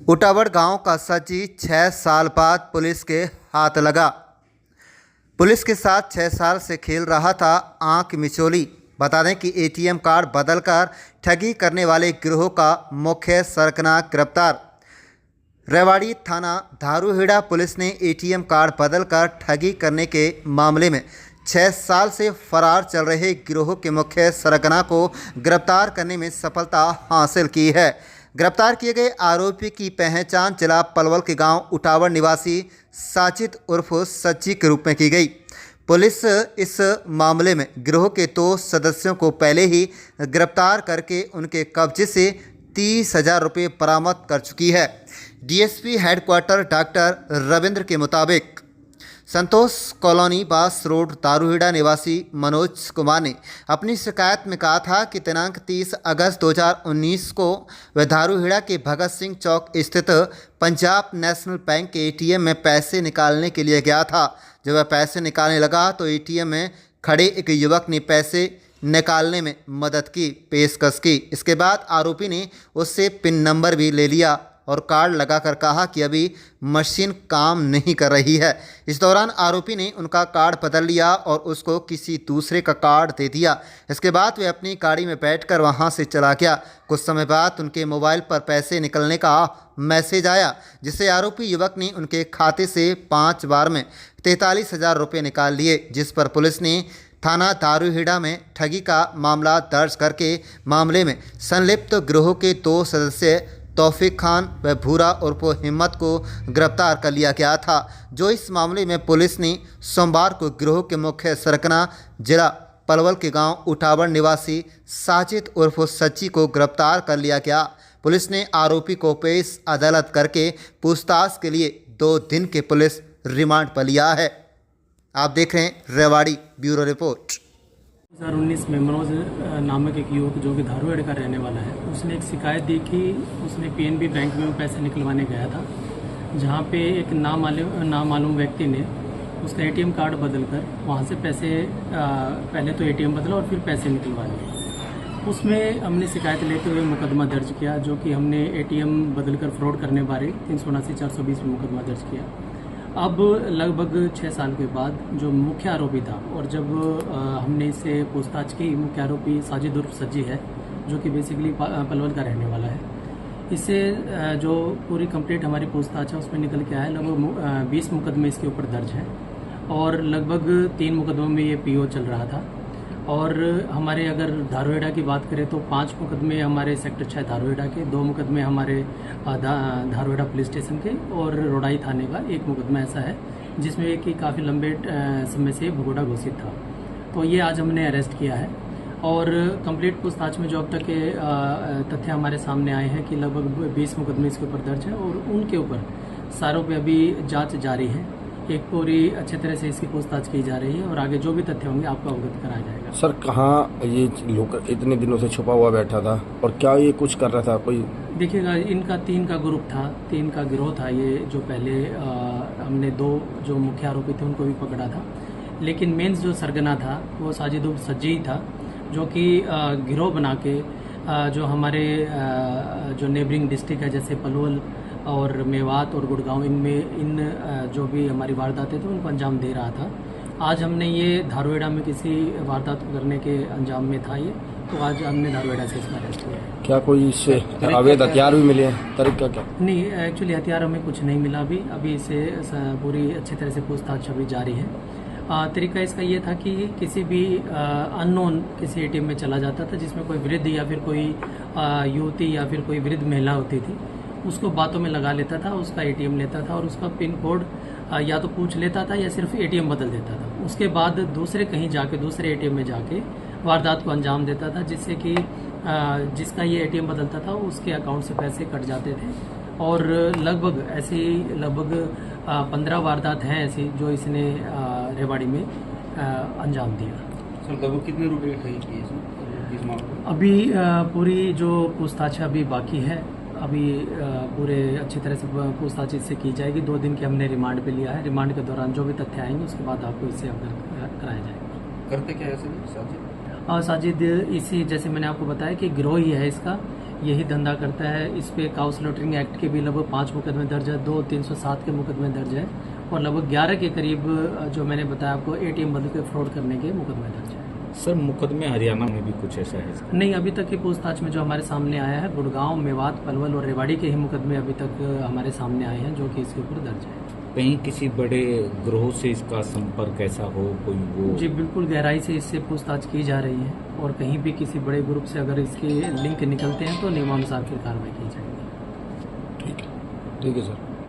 उटावड़ गांव का सची 6 साल बाद पुलिस के हाथ लगा। पुलिस के साथ 6 साल से खेल रहा था आंख मिचोली। बता दें कि एटीएम कार्ड बदलकर ठगी करने वाले गिरोह का मुख्य सरगना गिरफ्तार। रेवाड़ी थाना धारूहेड़ा पुलिस ने एटीएम कार्ड बदलकर ठगी करने के मामले में 6 साल से फरार चल रहे गिरोह के मुख्य सरगना को गिरफ्तार करने में सफलता हासिल की है। गिरफ्तार किए गए आरोपी की पहचान जिला पलवल के गांव उटावड़ निवासी साजिद उर्फ सच्ची के रूप में की गई। पुलिस इस मामले में गिरोह के 2 सदस्यों को पहले ही गिरफ्तार करके उनके कब्जे से 30,000 रुपये बरामद कर चुकी है। डीएसपी हेडक्वार्टर डॉक्टर रविंद्र के मुताबिक संतोष कॉलोनी बास रोड धारूहेड़ा निवासी मनोज कुमार ने अपनी शिकायत में कहा था कि दिनांक 30 अगस्त 2019 को वह धारूहेड़ा के भगत सिंह चौक स्थित पंजाब नेशनल बैंक के एटीएम में पैसे निकालने के लिए गया था। जब वह पैसे निकालने लगा तो एटीएम में खड़े एक युवक ने पैसे निकालने में मदद की पेशकश की। इसके बाद आरोपी ने उससे पिन नंबर भी ले लिया और कार्ड लगाकर कहा कि अभी मशीन काम नहीं कर रही है। इस दौरान आरोपी ने उनका कार्ड बदल लिया और उसको किसी दूसरे का कार्ड दे दिया। इसके बाद वे अपनी गाड़ी में बैठकर वहां से चला गया। कुछ समय बाद उनके मोबाइल पर पैसे निकलने का मैसेज आया, जिससे आरोपी युवक ने उनके खाते से 5 बार में 43,000 रुपये निकाल लिए, जिस पर पुलिस ने थाना धारूहेड़ा में ठगी का मामला दर्ज करके मामले में संलिप्त गिरोह के 2 सदस्य तौफीक खान व भूरा उर्फ हिम्मत को गिरफ्तार कर लिया गया था। जो इस मामले में पुलिस ने सोमवार को गिरोह के मुख्य सरगना जिला पलवल के गांव उटावड़ निवासी साजिद उर्फ सच्ची को गिरफ्तार कर लिया गया। पुलिस ने आरोपी को पेश अदालत करके पूछताछ के लिए 2 दिन के पुलिस रिमांड पर लिया है। आप देख रहे हैं रेवाड़ी ब्यूरो रिपोर्ट। 2019 में मनोज नामक एक युवक जो कि धारूहेड़ा का रहने वाला है, उसने एक शिकायत दी कि उसने पीएनबी बैंक में पैसे निकलवाने गया था, जहां पे एक नामालूम व्यक्ति ने उसका एटीएम कार्ड बदलकर वहां से पैसे पहले तो एटीएम बदला और फिर पैसे निकलवा लिए। उसमें हमने शिकायत लेते हुए मुकदमा दर्ज किया, जो कि हमने एटीएम बदलकर फ्रॉड करने बारे 379/420 में मुकदमा दर्ज किया। अब लगभग 6 साल के बाद जो मुख्य आरोपी था, और जब हमने इससे पूछताछ की, मुख्य आरोपी साजिद उर्फ सज्जी है, जो कि बेसिकली पलवल का रहने वाला है। इससे जो पूरी कंप्लीट हमारी पूछताछ है उसमें निकल के आया लगभग 20 मुकदमे इसके ऊपर दर्ज हैं, और लगभग 3 मुकदमों में ये पीओ चल रहा था। और हमारे अगर धारूहेड़ा की बात करें तो 5 मुकदमे हमारे सेक्टर 6 धारूहेड़ा के, 2 मुकदमे हमारे धारूहेड़ा पुलिस स्टेशन के, और रोडाई थाने का 1 मुकदमा ऐसा है जिसमें कि काफ़ी लंबे समय से भगोड़ा घोषित था। तो ये आज हमने अरेस्ट किया है, और कंप्लीट पूछताछ में जो अब तक के तथ्य हमारे सामने आए हैं कि लगभग 20 मुकदमे इसके ऊपर दर्ज हैं, और उनके ऊपर सारों पे अभी जांच जारी है। एक पूरी अच्छे तरह से इसकी पूछताछ की जा रही है, और आगे जो भी तथ्य होंगे आपको अवगत कराया जाएगा। सर, कहाँ ये लोग इतने दिनों से छुपा हुआ बैठा था, और क्या ये कुछ कर रहा था? कोई देखिएगा, इनका 3 का ग्रुप था, 3 का गिरोह था ये। जो पहले हमने 2 जो मुख्य आरोपी थे उनको भी पकड़ा था, लेकिन मेन जो सरगना था वो साजिद उर्फ सज्जी था, जो कि गिरोह बना के जो हमारे जो नेबरिंग डिस्ट्रिक्ट है जैसे पलवल और मेवात और गुड़गांव, इनमें जो भी हमारी वारदातें थे उनको अंजाम दे रहा था। आज हमने ये धारूहेड़ा में किसी वारदात करने के अंजाम में था ये, तो आज हमने धारूहेड़ा से इसका अरेस्ट किया है। क्या कोई इससे अवैध हथियार भी मिले हैं? तरीका क्या? नहीं, एक्चुअली हथियार हमें कुछ नहीं मिला अभी इसे पूरी अच्छी तरह से पूछताछ अभी जारी है। तरीका इसका ये था कि किसी भी अननोन किसी एटीएम में चला जाता था, जिसमें कोई वृद्ध या फिर कोई युवती या फिर कोई वृद्ध महिला होती थी, उसको बातों में लगा लेता था, उसका एटीएम लेता था और उसका पिन कोड या तो पूछ लेता था या सिर्फ एटीएम बदल देता था। उसके बाद दूसरे एटीएम में जाके वारदात को अंजाम देता था, जिससे कि जिसका ये एटीएम बदलता था उसके अकाउंट से पैसे कट जाते थे। और लगभग 15 वारदात हैं ऐसी जो इसने रेवाड़ी में अंजाम दिया। सर, लगभग कितने रुपए ठगी की इस मामले? अभी पूरी जो पूछताछ अभी बाकी है, अभी पूरे अच्छी तरह से पूछताछ इससे की जाएगी। 2 दिन के हमने रिमांड पे लिया है। रिमांड के दौरान जो भी तथ्य आएंगे उसके बाद आपको इससे अवगत कराया जाएगा। करते क्या है साजिद? साजिद इसी, जैसे मैंने आपको बताया कि गिरोह ही है इसका, यही धंधा करता है। इस पे काउ स्लॉटरिंग एक्ट के भी लगभग 5 मुकदमे दर्ज है, 2 307 के मुकदमे दर्ज है और लगभग 11 के करीब जो मैंने बताया आपको ATM बदल के फ्रॉड करने के मुकदमे दर्ज है। सर मुकदमे हरियाणा में भी कुछ ऐसा है इसका? नहीं, अभी तक की पूछताछ में जो हमारे सामने आया है गुड़गांव, मेवात, पलवल और रेवाड़ी के ही मुकदमे अभी तक हमारे सामने आए हैं जो कि इसके ऊपर दर्ज है। कहीं किसी बड़े ग्रोह से इसका संपर्क ऐसा हो कोई वो? जी बिल्कुल, गहराई से इससे पूछताछ की जा रही है और कहीं भी किसी बड़े ग्रुप से अगर इसके लिंक निकलते हैं तो नियमानुसार फिर कार्रवाई की जाएगी। ठीक है सर।